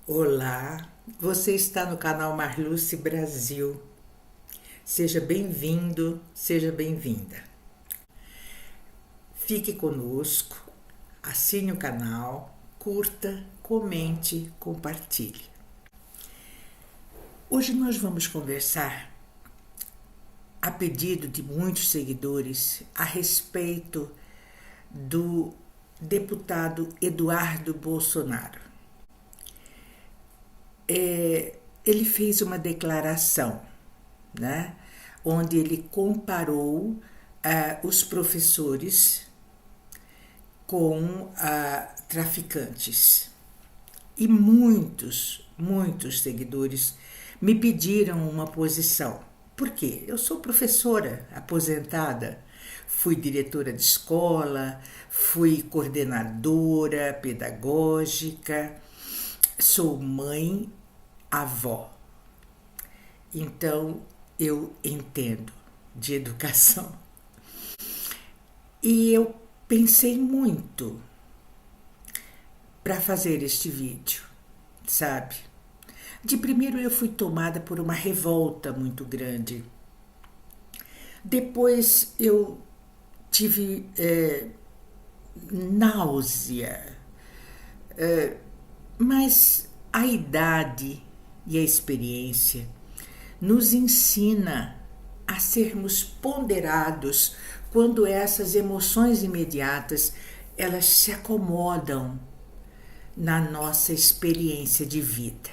Olá, você está no canal Marluce Brasil. Seja bem-vindo, seja bem-vinda. Fique conosco, assine o canal, curta, comente, compartilhe. Hoje nós vamos conversar, a pedido de muitos seguidores, a respeito do deputado Eduardo Bolsonaro. Ele fez uma declaração, né, onde ele comparou os professores com traficantes. E muitos seguidores me pediram uma posição. Por quê? Eu sou professora aposentada, fui diretora de escola, fui coordenadora pedagógica, sou mãe, avó. Então, eu entendo de educação. E eu pensei muito para fazer este vídeo, sabe? De primeiro eu fui tomada por uma revolta muito grande. Depois eu tive náusea. Mas a idade e a experiência nos ensina a sermos ponderados quando essas emoções imediatas elas se acomodam na nossa experiência de vida.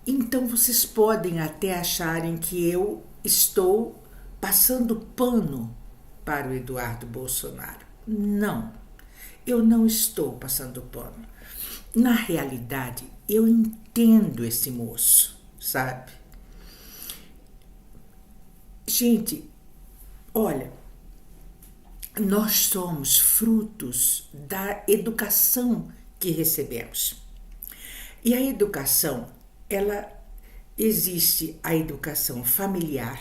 Então vocês podem até acharem que eu estou passando pano para o Eduardo Bolsonaro. Não, eu não estou passando pano. Na realidade, eu entendo esse moço, sabe? Gente, olha, nós somos frutos da educação que recebemos. E a educação, ela existe a educação familiar,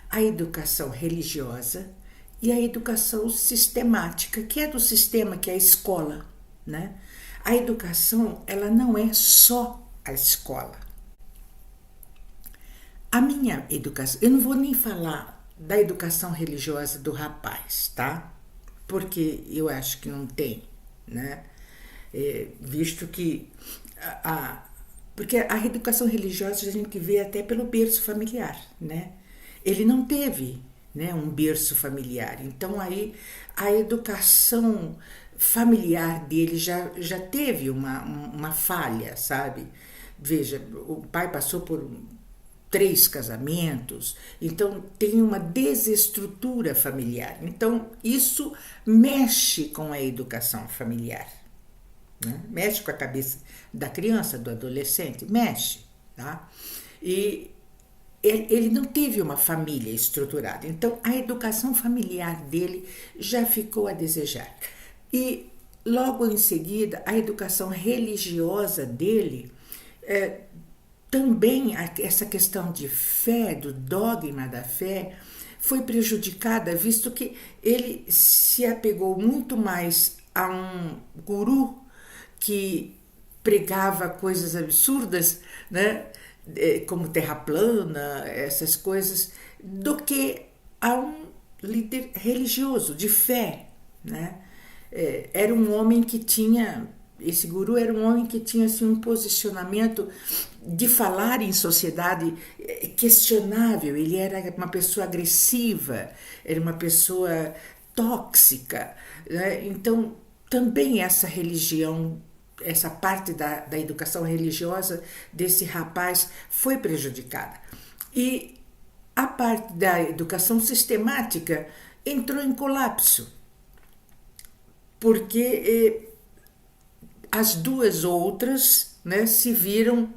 a educação religiosa e a educação sistemática, que é do sistema, que é a escola, né? A educação, ela não é só a escola. A minha educação, eu não vou nem falar da educação religiosa do rapaz, tá? Porque eu acho que não tem, né? Visto que porque a educação religiosa a gente vê até pelo berço familiar, né? Ele não teve, né, um berço familiar. Então aí a educação familiar dele já teve uma falha, sabe? Veja, o pai passou por 3 casamentos, então tem uma desestrutura familiar. Então isso mexe com a educação familiar, né? Mexe com a cabeça da criança, do adolescente, mexe, tá? E ele não teve uma família estruturada, então a educação familiar dele já ficou a desejar. E logo em seguida, a educação religiosa dele, também essa questão de fé, do dogma da fé, foi prejudicada, visto que ele se apegou muito mais a um guru que pregava coisas absurdas, né, como terra plana, essas coisas, do que a um líder religioso, de fé, né? Era um homem que tinha, esse guru era um homem que tinha assim, um posicionamento de falar em sociedade questionável. Ele era uma pessoa agressiva, era uma pessoa tóxica, né? Então também essa religião, essa parte da educação religiosa desse rapaz foi prejudicada. E a parte da educação sistemática entrou em colapso, porque as duas outras, né, se viram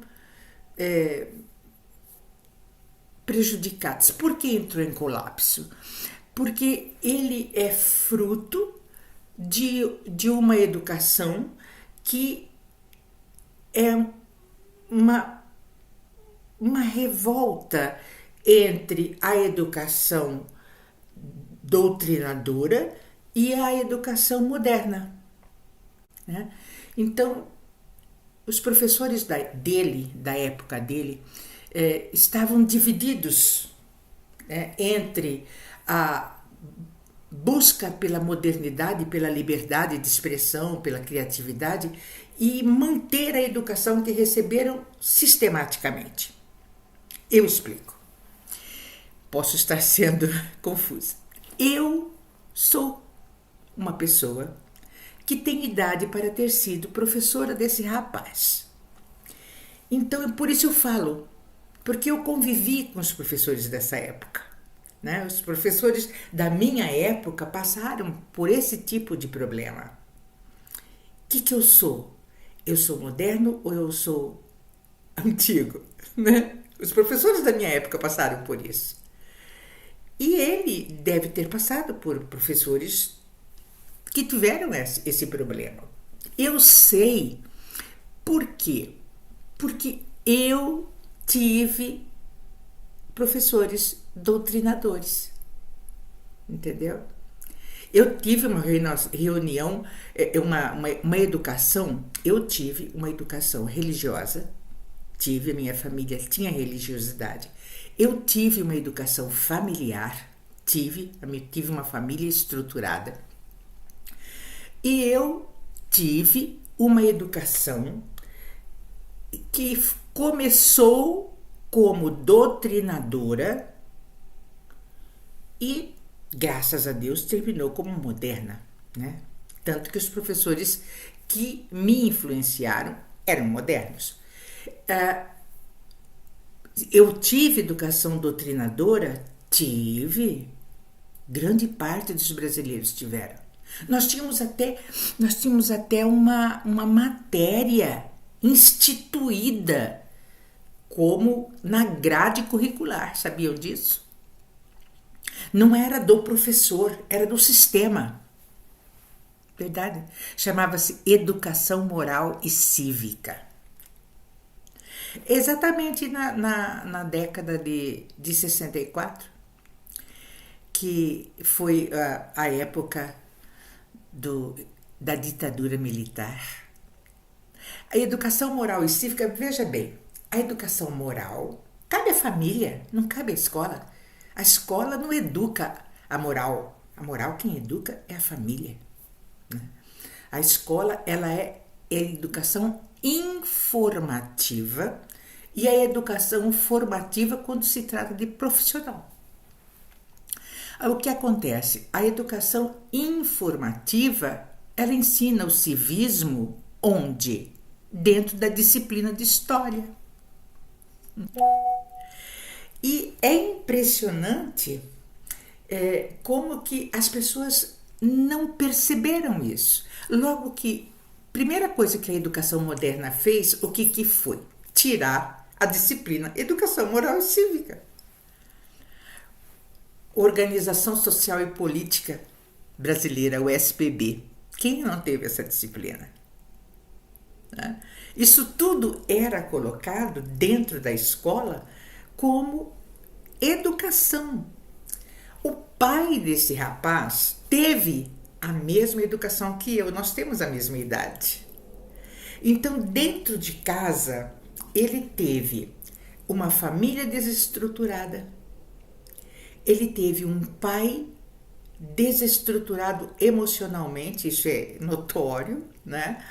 prejudicadas. Por que entrou em colapso? Porque ele é fruto de uma educação que é uma revolta entre a educação doutrinadora e a educação moderna, né? Então, os professores da época dele, estavam divididos, entre a busca pela modernidade, pela liberdade de expressão, pela criatividade e manter a educação que receberam sistematicamente. Eu explico. Posso estar sendo confusa. Eu sou uma pessoa que tem idade para ter sido professora desse rapaz. Então, por isso eu falo, porque eu convivi com os professores dessa época. Né? Os professores da minha época passaram por esse tipo de problema. O que eu sou? Eu sou moderno ou eu sou antigo? Né? Os professores da minha época passaram por isso. E ele deve ter passado por professores que tiveram esse problema. Eu sei por quê? Porque eu tive professores doutrinadores, entendeu? Eu tive uma reunião, uma educação, eu tive uma educação religiosa, a minha família tinha religiosidade, eu tive uma educação familiar, tive uma família estruturada, e eu tive uma educação que começou como doutrinadora e, graças a Deus, terminou como moderna, né? Tanto que os professores que me influenciaram eram modernos. Eu tive educação doutrinadora? Tive. Grande parte dos brasileiros tiveram. Nós tínhamos até uma matéria instituída como na grade curricular, sabiam disso? Não era do professor, era do sistema. Verdade? Chamava-se Educação Moral e Cívica. Exatamente na década de 64, que foi a época da ditadura militar. A educação moral e cívica, veja bem, a educação moral cabe à família, não cabe à escola. A escola não educa a moral. A moral quem educa é a família. Né? A escola ela é a educação informativa e a educação formativa quando se trata de profissional. O que acontece? A educação informativa, ela ensina o civismo onde? Dentro da disciplina de história. E é impressionante como que as pessoas não perceberam isso. Logo que, primeira coisa que a educação moderna fez, o que foi? Tirar a disciplina Educação Moral e Cívica. Organização Social e Política Brasileira, o SPB. Quem não teve essa disciplina? Né? Isso tudo era colocado dentro da escola como educação. O pai desse rapaz teve a mesma educação que eu, nós temos a mesma idade. Então, dentro de casa, ele teve uma família desestruturada, ele teve um pai desestruturado emocionalmente, isso é notório, né?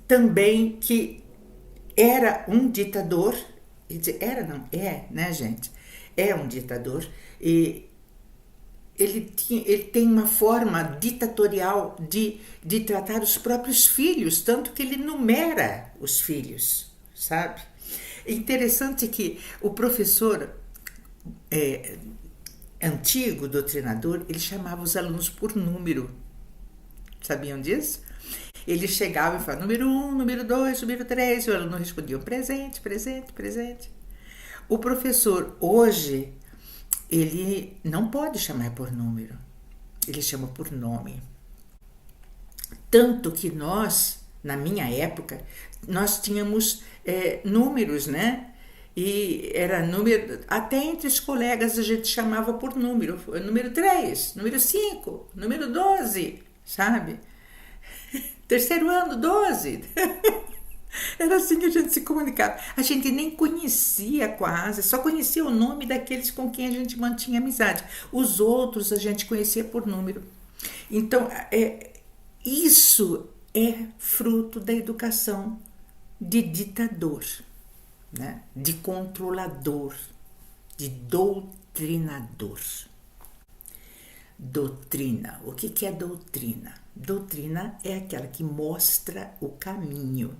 Também que era um ditador, né, gente? É um ditador, e ele tem uma forma ditatorial de tratar os próprios filhos, tanto que ele numera os filhos, sabe? É interessante que o professor antigo, doutrinador, ele chamava os alunos por número. Sabiam disso? Ele chegava e falava número 1, número 2, número 3, e o aluno respondia presente, presente, presente. O professor hoje, ele não pode chamar por número, ele chama por nome. Tanto que nós, na minha época, nós tínhamos números, né? E era número, até entre os colegas a gente chamava por número 3, número 5, número 12, sabe? Terceiro ano, 12. Era assim que a gente se comunicava. A gente nem conhecia quase, só conhecia o nome daqueles com quem a gente mantinha amizade. Os outros a gente conhecia por número. Então, isso é fruto da educação de ditador, né? De controlador, de doutrinador. Doutrina. O que é doutrina? Doutrina é aquela que mostra o caminho.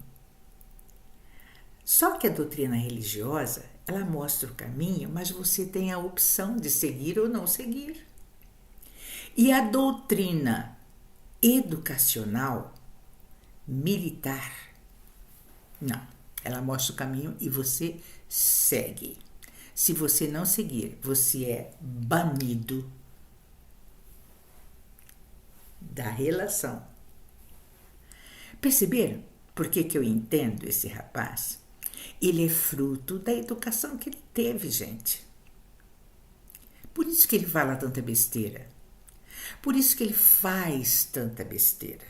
Só que a doutrina religiosa, ela mostra o caminho, mas você tem a opção de seguir ou não seguir. E a doutrina educacional, militar, não. Ela mostra o caminho e você segue. Se você não seguir, você é banido da relação. Perceberam por que eu entendo esse rapaz? Ele é fruto da educação que ele teve, gente. Por isso que ele fala tanta besteira. Por isso que ele faz tanta besteira.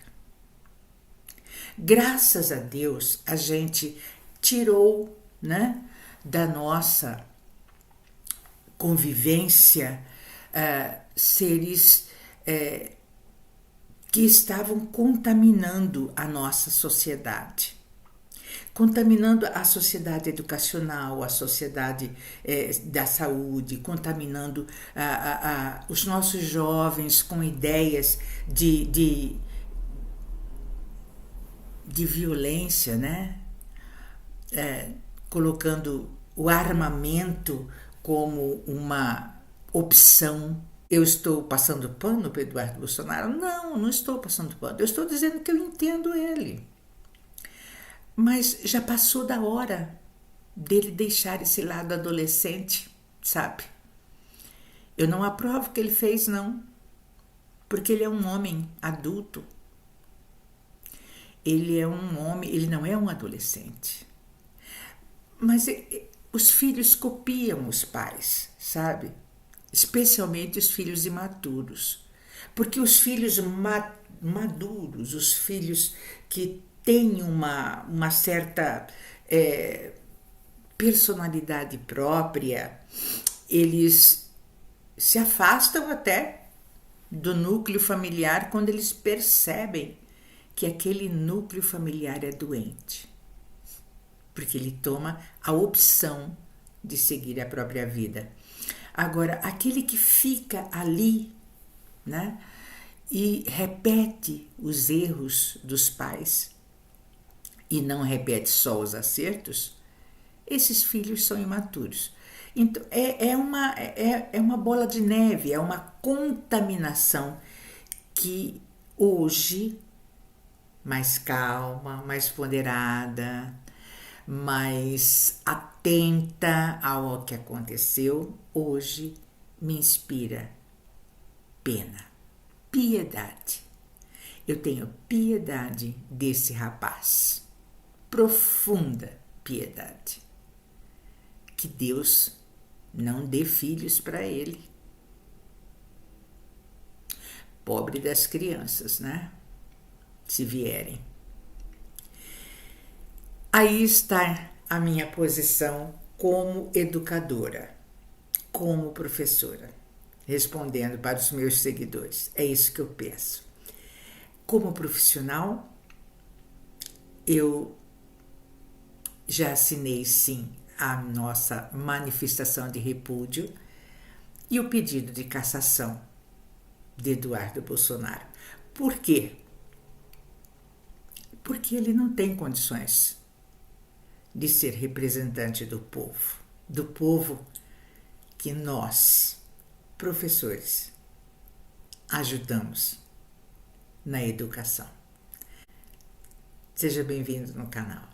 Graças a Deus, a gente tirou, né, da nossa convivência seres que estavam contaminando a nossa sociedade. Contaminando a sociedade educacional, a sociedade da saúde, contaminando os nossos jovens com ideias de violência, né? Colocando o armamento como uma opção. Eu estou passando pano para Eduardo Bolsonaro? Não, não estou passando pano. Eu estou dizendo que eu entendo ele. Mas já passou da hora dele deixar esse lado adolescente, sabe? Eu não aprovo o que ele fez, não. Porque ele é um homem adulto. Ele é um homem, ele não é um adolescente. Mas os filhos copiam os pais, sabe? Especialmente os filhos imaturos. Porque os filhos maduros, os filhos que têm uma certa personalidade própria, eles se afastam até do núcleo familiar quando eles percebem que aquele núcleo familiar é doente. Porque ele toma a opção de seguir a própria vida. Agora, aquele que fica ali, né, e repete os erros dos pais e não repete só os acertos, esses filhos são imaturos. Então, é uma bola de neve, é uma contaminação que hoje, mais calma, mais ponderada, mais atenta ao que aconteceu, hoje me inspira pena, piedade. Eu tenho piedade desse rapaz, profunda piedade. Que Deus não dê filhos para ele. Pobre das crianças, né? Se vierem. Aí está a minha posição como educadora, como professora, respondendo para os meus seguidores. É isso que eu penso. Como profissional, eu já assinei, sim, a nossa manifestação de repúdio e o pedido de cassação de Eduardo Bolsonaro. Por quê? Porque ele não tem condições de ser representante do povo que nós, professores, ajudamos na educação. Seja bem-vindo no canal.